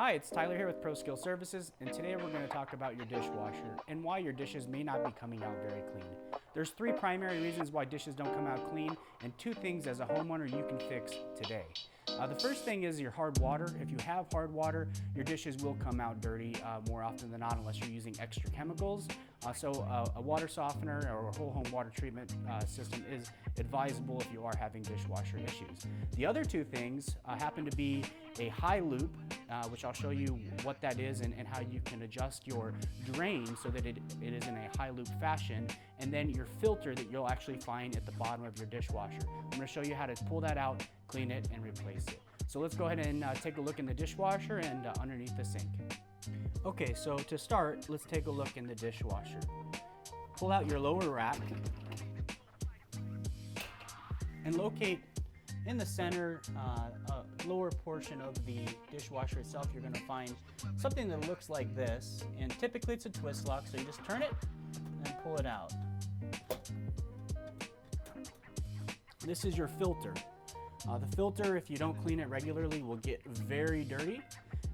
Hi, it's Tyler here with Pro Skill Services, and today we're going to talk about your dishwasher and why your dishes may not be coming out very clean. There's three primary reasons why dishes don't come out clean, and two things as a homeowner you can fix today. The first thing is your hard water. If you have hard water, your dishes will come out dirty more often than not unless you're using extra chemicals. A water softener or a whole home water treatment system is advisable if you are having dishwasher issues. The other two things happen to be a high loop, which I'll show you what that is and how you can adjust your drain so that it is in a high loop fashion, and then your filter that you'll actually find at the bottom of your dishwasher. I'm going to show you how to pull that out, clean it, and replace it. So let's go ahead and take a look in the dishwasher and underneath the sink. Okay, so to start, let's take a look in the dishwasher. Pull out your lower rack and locate in the center, lower portion of the dishwasher itself. You're going to find something that looks like this, and typically it's a twist lock, so you just turn it and pull it out. This is your filter. The filter, if you don't clean it regularly, will get very dirty,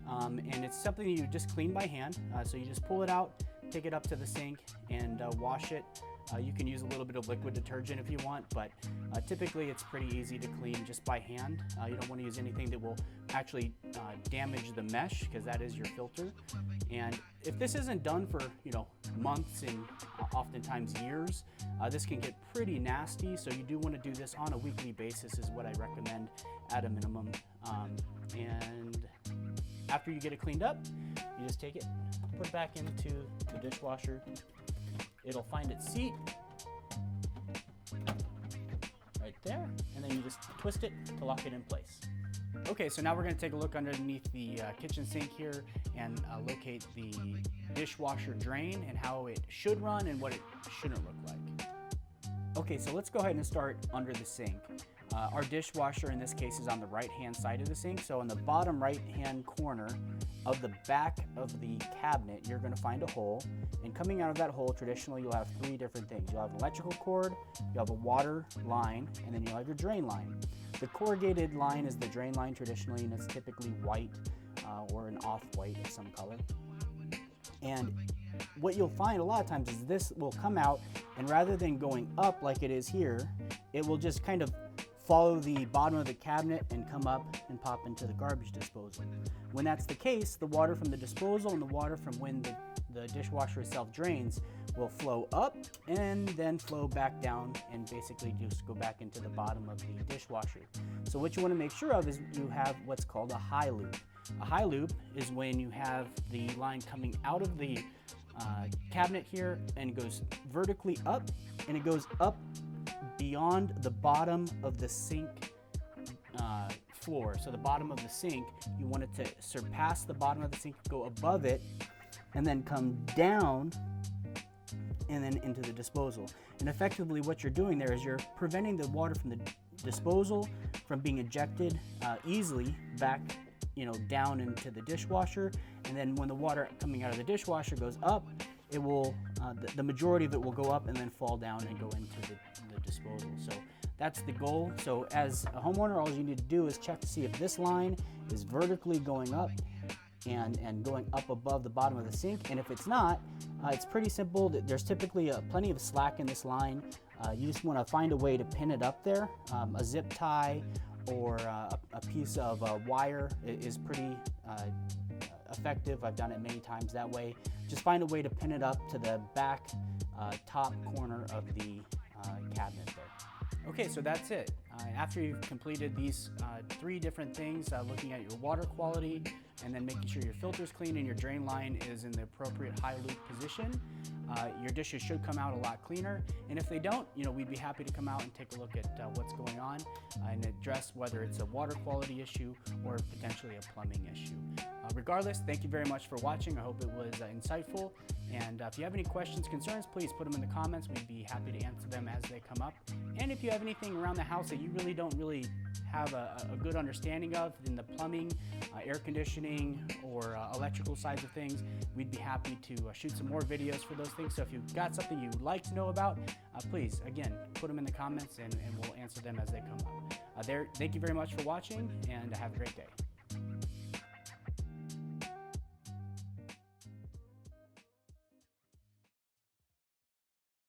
and it's something you just clean by hand. So you just pull it out, take it up to the sink, and wash it. You can use a little bit of liquid detergent if you want, but typically it's pretty easy to clean just by hand. You don't want to use anything that will actually damage the mesh, because that is your filter. And if this isn't done for months and oftentimes years, this can get pretty nasty. So you do want to do this on a weekly basis is what I recommend at a minimum. And after you get it cleaned up, you just take it, put it back into the dishwasher. It'll find its seat right there, and then you just twist it to lock it in place. Okay, so now we're going to take a look underneath the kitchen sink here and locate the dishwasher drain and how it should run and what it shouldn't look like. Okay, so let's go ahead and start under the sink. Our dishwasher in this case is on the right-hand side of the sink, so in the bottom right-hand corner of the back of the cabinet, you're going to find a hole, and coming out of that hole, traditionally you'll have three different things. You'll have an electrical cord, you'll have a water line, and then you'll have your drain line. The corrugated line is the drain line traditionally, and it's typically white or an off-white of some color. And what you'll find a lot of times is this will come out, and rather than going up like it is here, it will just kind of follow the bottom of the cabinet and come up and pop into the garbage disposal. When that's the case, the water from the disposal and the water from when the dishwasher itself drains will flow up and then flow back down and basically just go back into the bottom of the dishwasher. So what you want to make sure of is you have what's called a high loop. A high loop is when you have the line coming out of the cabinet here and goes vertically up, and it goes up beyond the bottom of the sink floor. So the bottom of the sink, you want it to surpass the bottom of the sink, go above it, and then come down and then into the disposal. And effectively what you're doing there is you're preventing the water from the disposal from being ejected easily back down into the dishwasher. And then when the water coming out of the dishwasher goes up, it will the majority of it will go up and then fall down and go into the disposal. So that's the goal. So as a homeowner, all you need to do is check to see if this line is vertically going up and going up above the bottom of the sink. And if it's not, it's pretty simple. There's typically plenty of slack in this line. You just want to find a way to pin it up there. A zip tie or a piece of wire is pretty effective. I've done it many times that way. Just find a way to pin it up to the back top corner of the cabinet there. Okay, so that's it. After you've completed these three different things, looking at your water quality and then making sure your filter's clean and your drain line is in the appropriate high loop position, your dishes should come out a lot cleaner. And if they don't, we'd be happy to come out and take a look at what's going on and address whether it's a water quality issue or potentially a plumbing issue. Regardless, thank you very much for watching. I hope it was insightful. And if you have any questions, concerns, please put them in the comments. We'd be happy to answer them as they come up. And if you have anything around the house that you don't really have a good understanding of in the plumbing, air conditioning, or electrical sides of things, we'd be happy to shoot some more videos for those things. So if you've got something you'd like to know about, please, again, put them in the comments and we'll answer them as they come up. Thank you very much for watching, and have a great day.